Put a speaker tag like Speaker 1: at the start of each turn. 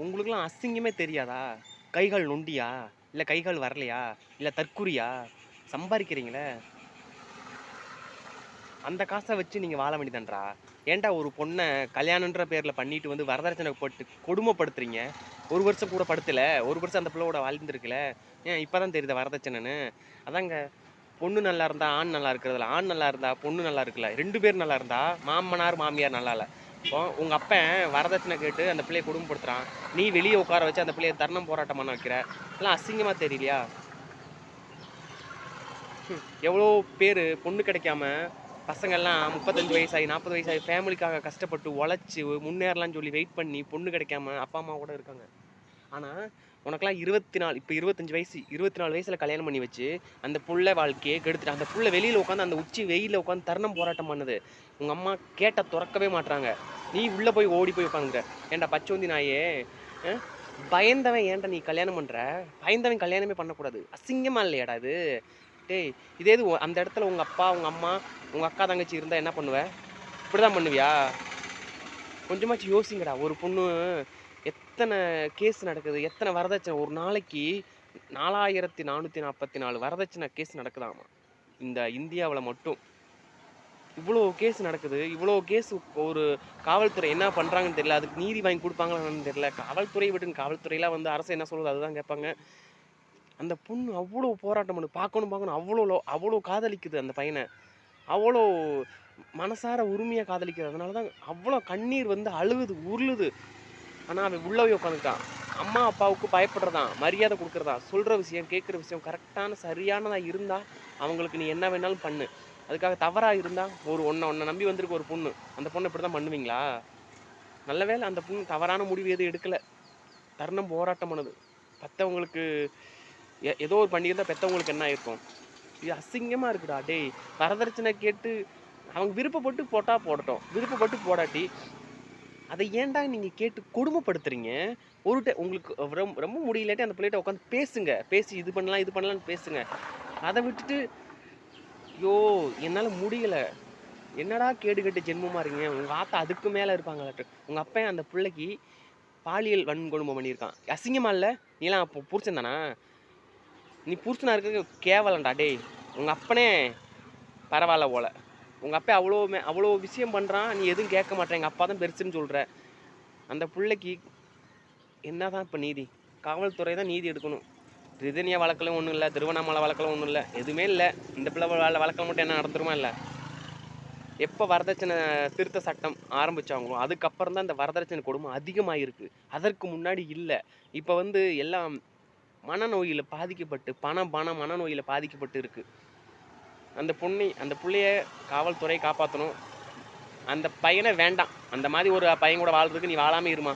Speaker 1: உங்களுக்குலாம் அசிங்கமே தெரியாதா? கை கால் நொண்டியா? இல்ல கை கால் வரலையா? இல்ல தற்குறியா? சம்பாரிக்கிறீங்களே, அந்த காச வச்சு நீங்க வாழ வேண்டியதான்றா. ஏன்டா ஒரு பொண்ண கல்யாணம்ன்ற பேர்ல பண்ணிட்டு வந்து வரதட்சணை போட்டு கொடுமைப்படுத்துறீங்க? 1 வருஷம் கூட படுத்தல. 1 வருஷம் அந்த பிள்ளோட வாழ்ந்திருக்குல. ஏன் இப்ப தான் தெரியுதா வரதட்சணைன்னு? அதாங்க பொண்ணு நல்லா இருந்தா ஆண் நல்லா இருக்கிறதில்ல. ஆண் நல்லா இருந்தா பொண்ணு நல்லா இருக்குல்ல. 2 பேர் நல்லா இருந்தா மாமனார், மாமியார் நல்லா இல்ல. இப்போ உங்க அப்பன் வரதட்சணை கேட்டு அந்த பிள்ளைய கொடுமைப்படுத்துறான். நீ வெளிய உட்கார வச்சு அந்த பிள்ளைய தர்ணம் போராட்டம் பண்ண வைக்கிற. இதெல்லாம் அசிங்கமா தெரியலையா? எவ்வளோ பேரு பொண்ணு கிடைக்காம பசங்கள்லாம் 35 வயசாகி 40 வயசாகி ஃபேமிலிக்காக கஷ்டப்பட்டு உழைச்சி முன்னேறலாம்னு சொல்லி வெயிட் பண்ணி பொண்ணு கிடைக்காம அப்பா அம்மா கூட இருக்காங்க. ஆனா உனக்கெல்லாம் 24 இப்போ 25 வயசு 24 வயசுல கல்யாணம் பண்ணி வச்சு அந்த புள்ள வாழ்க்கையை கெடுத்துட்டு அந்த புள்ள வெளியில உட்காந்து அந்த உச்சி வெயில உட்காந்து தருணம் போராட்டம் பண்ணுது. உங்க அம்மா கேட்ட துறக்கவே மாட்றாங்க. நீ உள்ள போய் ஓடி போய் உட்காந்துங்க. ஏன்டா பச்சோந்தி நாயே, அஹ், பயந்தவன் ஏன்டா நீ கல்யாணம் பண்ற? பயந்தவன் கல்யாணமே பண்ணக்கூடாது. அசிங்கமா இல்லையாடா இது? டேய், இதே இது அந்த இடத்துல உங்க அப்பா உங்க அம்மா உங்க அக்கா தங்கச்சி இருந்தா என்ன பண்ணுவ? இப்படிதான் பண்ணுவியா? கொஞ்சமாச்சும் யோசிங்கடா. ஒரு பொண்ணு எத்தனை கேஸ் நடக்குது? எத்தனை வரதட்சணை ஒரு நாளைக்கு 4444 வரதட்சணை கேஸ் நடக்குதாமா. இந்த இந்தியாவுல மட்டும். இவ்வளோ கேஸ் நடக்குது. இவ்வளோ கேஸ் ஒரு காவல்துறை என்ன பண்றாங்கன்னு தெரியல. அதுக்கு நீதி வாங்கி குடுப்பாங்களான்னு தெரியல. காவல்துறைய விடுங்க. காவல்துறைலாம் வந்து அரசு என்ன சொல்லுதோ அதுதான் கேட்பாங்க. அந்த பொண்ணு அவ்வளோ போராட்டம் பண்ணுது. பார்க்கணும் பார்க்கணும் அவ்வளோ காதலிக்குது அந்த பையன. அவ்வளோ மனசார உரிமையா காதலிக்குது. அதனால தான் அவ்வளோ கண்ணீர் வந்து அழுகுது, உருளுது. ஆனா அவன் உள்ள போய் உட்காந்துட்டான். அம்மா அப்பாவுக்கு பயப்படுறதான், மரியாதை கொடுக்கறதா, சொல்ற விஷயம் கேட்குற விஷயம் கரெக்டான சரியானதா இருந்தா அவங்களுக்கு நீ என்ன வேணாலும் பண்ணு. அதுக்காக தவறா இருந்தா உன்னை நம்பி வந்திருக்க ஒரு பொண்ணு, அந்த பொண்ணை இப்படி தான் பண்ணுவீங்களா? நல்ல வேளை அந்த பொண்ணு தவறான முடிவு எதுவும் எடுக்கல. தருணம் போராட்டம் பண்ணுது. பெத்தவங்களுக்கு ஏதோ ஒரு பண்ணியிருந்தா பெத்தவங்களுக்கு என்ன ஆயிருக்கும்? இது அசிங்கமா இருக்குடா டேய். வரதட்சணை கேட்டு அவங்க விருப்பப்பட்டு போட்டா போடட்டும். விருப்பப்பட்டு போடாட்டி அதை ஏன்டா நீங்க கேட்டு கொடுமைப்படுத்துறீங்க? உங்களுக்கு ரொம்ப முடியலாட்டி அந்த பிள்ளைகிட்ட உட்காந்து பேசுங்க. பேசி இது பண்ணலாம், இது பண்ணலாம்னு பேசுங்க. அதை விட்டுட்டு, ஐயோ என்னால முடியல. என்னடா கேடுகெட்ட ஜென்மமா இருக்கீங்க. உங்க ஆத்தா அதுக்கு மேல இருப்பாங்களாட்டு. உங்க அப்பன் அந்த பிள்ளைக்கு பாலியல் வன்கொடுமை பண்ணியிருக்கான். அசிங்கமா இல்ல? நீலாம் அப்போ புருஷன் தானா? நீ புருஷனா இருக்க கேவலம்டா டேய். உங்க அப்பனே பரவாயில்ல போல. உங்க அப்பா அவ்வளோ விஷயம் பண்றான். நீ எதுவும் கேட்க மாட்டேன். எங்க அப்பா தான் பெருசுன்னு சொல்ற. அந்த பிள்ளைக்கு என்னதான் இப்போ நீதி? காவல்துறை தான் நீதி எடுக்கணும். ரிதன்யா வழக்கிலும் ஒன்றும் இல்லை, திருவண்ணாமலை வழக்கிலும் ஒன்றும் இல்லை, எதுவுமே இல்லை. இந்த பிள்ளை வழக்கில் மட்டும் என்ன நடந்துருமா இல்லை? எப்போ வரதட்சணை திருத்த சட்டம் ஆரம்பிச்சாங்களோ அதுக்கப்புறம் தான் இந்த வரதட்சணை கொடுமை அதிகமாயிருக்கு. அதற்கு முன்னாடி இல்லை. இப்போ வந்து எல்லாம் மனநோயில் பாதிக்கப்பட்டு பணம் மனநோயில் பாதிக்கப்பட்டு இருக்கு. அந்த பிள்ளைய காவல்துறை காப்பாற்றணும். அந்த பையனை வேண்டாம். அந்த மாதிரி ஒரு பையன் கூட வாழ்றதுக்கு நீ வாழாமல் இருமா.